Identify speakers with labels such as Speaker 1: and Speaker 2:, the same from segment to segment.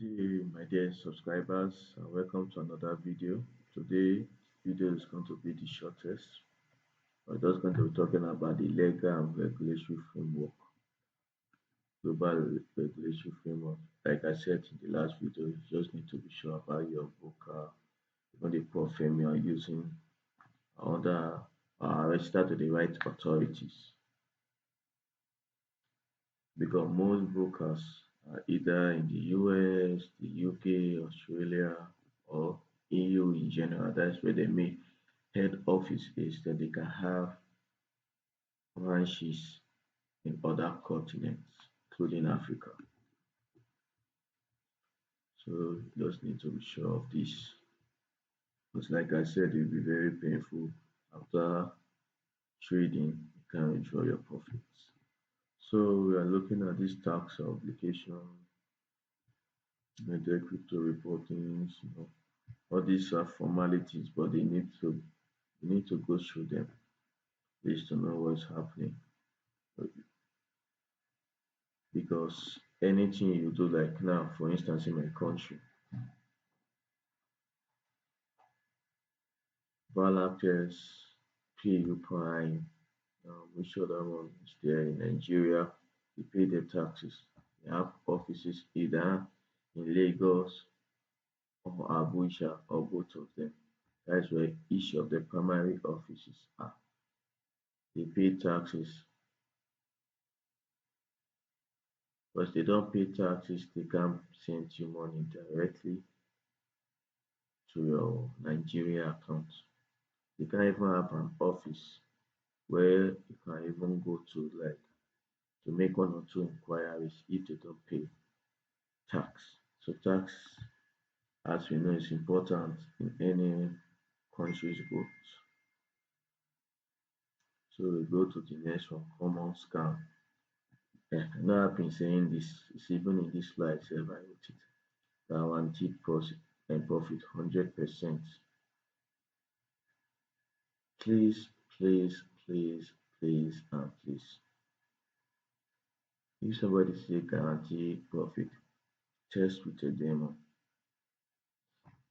Speaker 1: Day, my dear subscribers, and welcome to another video. Today, video is going to be the shortest. We're just going to be talking about the legal and regulatory framework, global regulatory framework. Like I said in the last video, you just need to be sure about your broker, even the prop firm you are using, other register to the right authorities. Because most brokers are either in the US, the UK, Australia, or EU in general. That's where the main head office is. That they can have branches in other continents, including Africa. So you just need to be sure of this. Because like I said, it will be very painful after trading, you can't withdraw your profits. So we are looking at this tax obligation, the crypto reporting, all these are formalities, but they need to you need to go through them just to know what's happening. Because anything you do, like now, for instance, in my country, Valapeers, PU Prime, which other one is there in Nigeria, they pay their taxes. They have offices either in Lagos or Abuja or both of them. That's where each of the primary offices are. They pay taxes. But if they don't pay taxes, they can't send you money directly to your Nigeria account. They can even have an office where you can even go to, like, to make one or two inquiries if they don't pay tax. So tax, as we know, is important in any country's growth. So we go to the next one, common scam. I know I've been saying this, it's even in this slide sef I wrote it. Guaranteed profit and profit 100%. Please, please, please, please, and please. If somebody say guaranteed profit, test with a demo.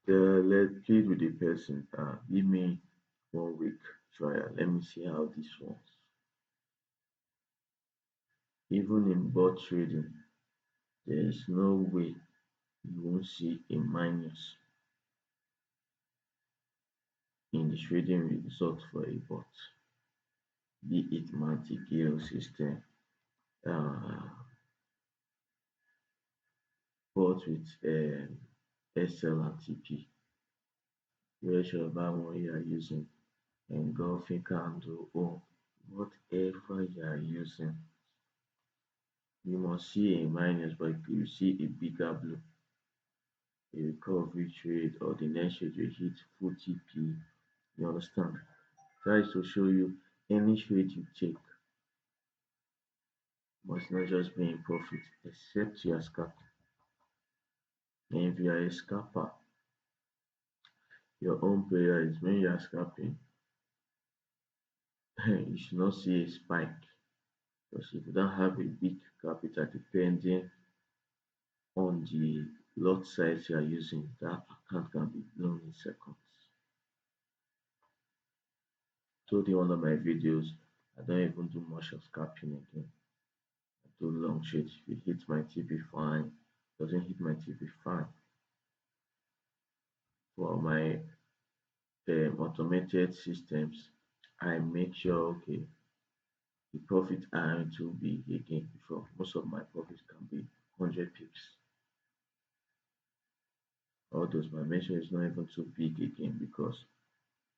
Speaker 1: Let plead with the person, give me 1 week trial. Let me see how this works. Even in bot trading, there is no way you won't see a minus in the trading result for a bot, be it Martingale system, um bot with SL and TP, whichever one you are using, engulfing candle or whatever you are using, you must see a minus, but you see a bigger blue, a recovery trade, or the next trade you hit full TP. You understand? Tries to show you any trade you take must not just be in profit except you are scalping. And if you are a scalper, your own prayer is when you are scalping, you should not see a spike, because if you don't have a big capital depending on the lot size you are using, that account can be blown in seconds. Told in one of my videos, I don't even do much of scalping again. I do long trades. If it hits my TP, fine. Doesn't hit my TP, fine. For my automated systems, I make sure, okay, the profit aren't too big again, before most of my profits can be 100 pips. All those my mention is not even too big again, because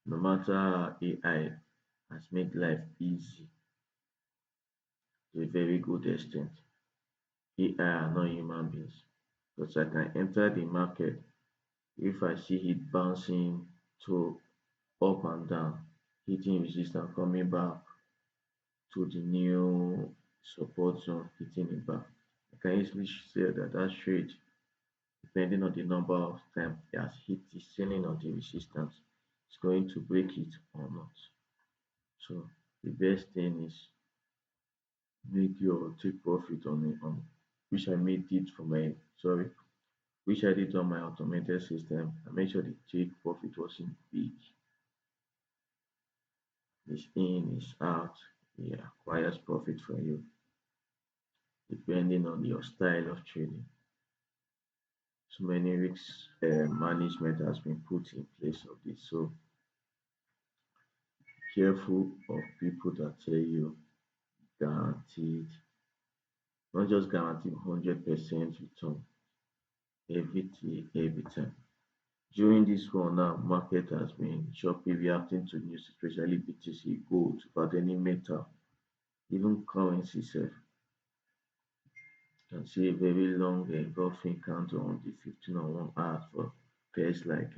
Speaker 1: no matter how AI has made life easy to a very good extent, AI are not human beings. Because I can enter the market, if I see it bouncing to up and down, hitting resistance, coming back to the new support zone, hitting it back, I can easily say that that trade, depending on the number of times it has hit the ceiling of the resistance, is going to break it or not. So the best thing is make your take profit on it, on which I made it for my, sorry, which I did on my automated system. I made sure the take profit wasn't big. It's in, it's out. It acquires profit for you depending on your style of trading. So many risk management has been put in place of this. So careful of people that tell you guaranteed, not just guaranteed 100% return every time. During this one now, market has been sharply reacting to news, especially BTC, gold, without any metal, even currency sef. You can see a very long engulfing candle on the 15 on 1 hour for pairs like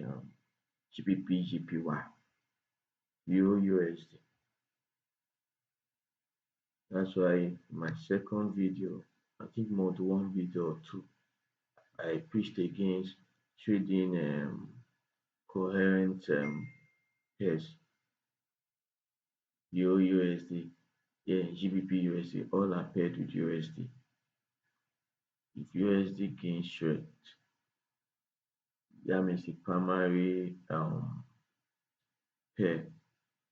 Speaker 1: GBP, GPY, Euro, USD. That's why my second video, I think more than one video or two, I preached against trading coherent pairs, Euro, USD, yeah, GBP, USD, all are paired with USD. If USD gains strength, that means the primary pair,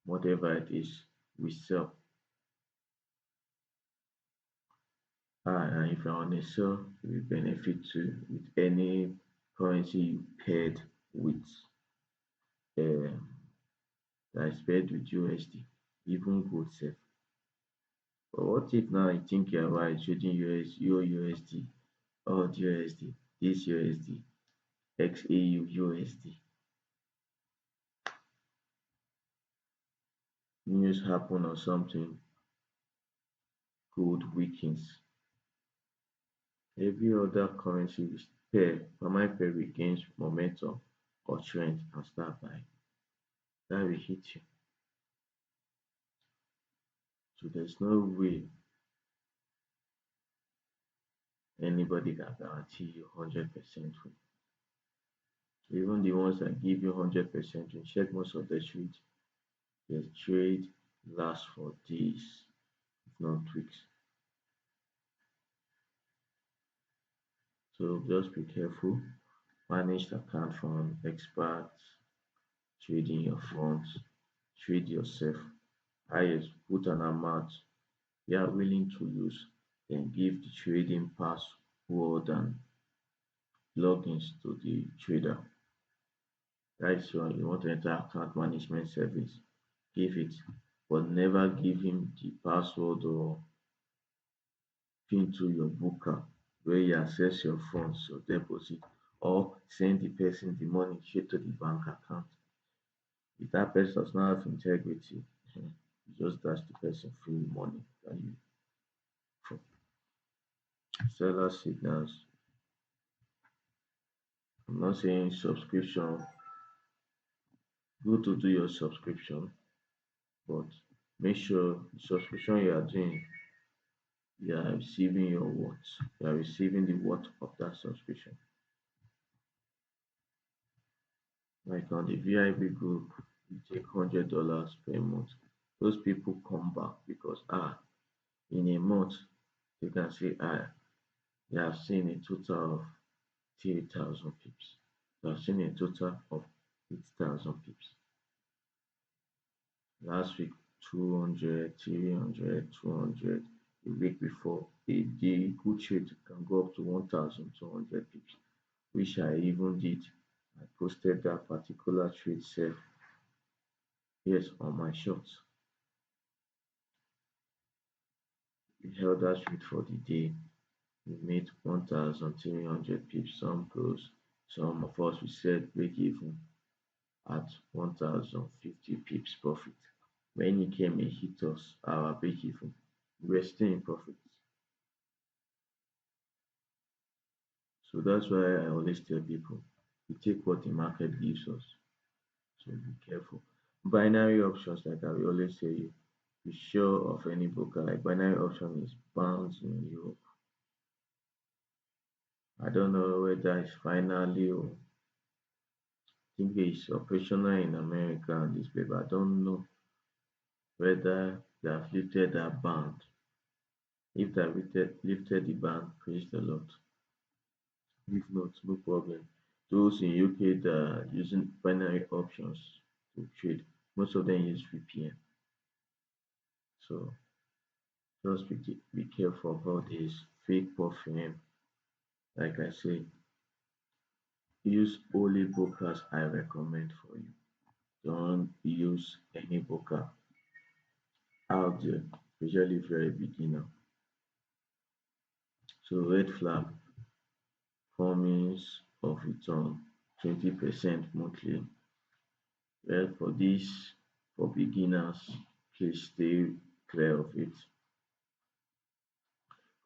Speaker 1: whatever it is, we sell. And if you're on a sell, you will benefit too with any currency you paired with um that is paired with USD, even gold sef. But what if now you think you're right trading your USD, odd USD, this USD, XAUUSD, news happen or something, gold weakens. Every other currency will pair, primary pair regains momentum or trend and start buying. That will hit you. So there's no way anybody can guarantee you 100% win. Even the ones that give you 100% win, check most of the trade lasts for days, if not weeks. So just be careful. Manage the account from experts, trading your funds, trade yourself. Highest, put an amount you are willing to lose, then give the trading password and logins to the trader. That's why you want to enter account management service, give it, but never give him the password or pin to your booker where you access your funds or deposit or send the person the money straight to the bank account. If that person does not have integrity, you just dash the person free money that you for seller signals. I'm not saying subscription, good to do your subscription, but make sure the subscription you are doing, you are receiving your worth. You are receiving the worth of that subscription. Like on the VIP group, you take $100 per month. Those people come back because in a month they can say they have seen a total of 3,000 pips. They have seen a total of 8,000 pips. Last week 200, 300, 200. The week before the good trade can go up to 1,200 pips, which I even did. I posted that particular trade sef, yes, on my shorts. We held that trade for the day. We made 1,300 pips. Some close, some of us we said break even at 1,050 pips profit. When it came and hit us, our break even, we were still in profit. So that's why I always tell people, we take what the market gives us. So be careful. Binary options, like I will always say, be sure of any broker. Like binary option is banned in Europe. I don't know whether it's finally or I think it's operational in America and this paper. I don't know whether they have lifted that ban. If they have lifted the ban, praise the Lord. If not, no problem. Those in UK that are using binary options to trade, most of them use VPN. So just be careful about this fake buffering. Like I say, use only brokers I recommend for you. Don't use any broker out there, especially if you're a beginner. So red flag, promise of return 20% monthly. Well, for this, for beginners, please stay clear of it.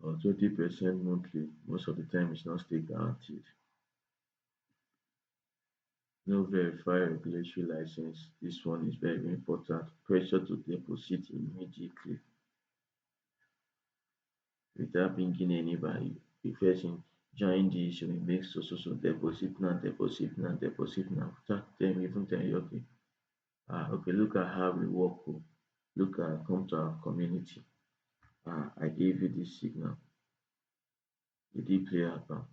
Speaker 1: Or 20% monthly, most of the time it's not still guaranteed. No verified regulatory license. This one is very important. Pressure to deposit immediately without bringing anybody. The person join this, you will make so deposit now, deposit now, deposit now. Without them even telling you, okay, okay, look at how we work. Oh. Look at come to our community. I gave you this signal. You did play account.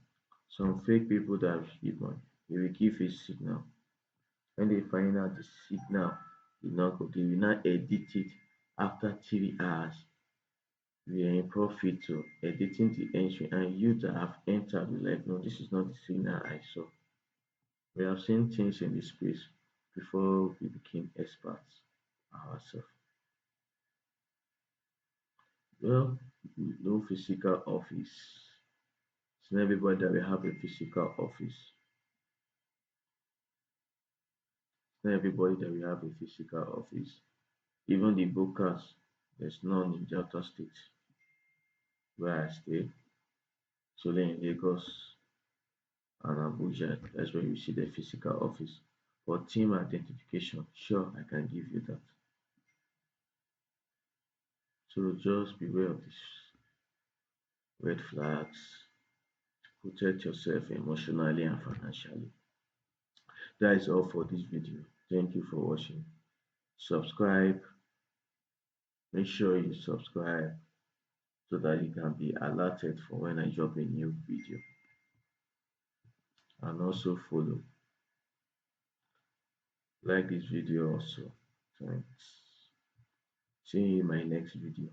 Speaker 1: Some fake people that will give money, they will give a signal. When they find out the signal did not go, they will not edit it after 3 hours. We are in profit to editing the entry, and you that have entered will like, no, this is not the signal I saw. We have seen things in this space before we became experts ourselves. Well, no physical office. It's not everybody that will have a physical office. It's not everybody that will have a physical office. Even the brokers, there's none in Delta State where I stay. So then in Lagos and Abuja, that's where you see the physical office. For team identification, sure, I can give you that. So just beware of these red flags. Protect yourself emotionally and financially. That is all for this video. Thank you for watching. Subscribe. Make sure you subscribe so that you can be alerted for when I drop a new video. And also follow. Like this video also. Thanks. See you in my next video.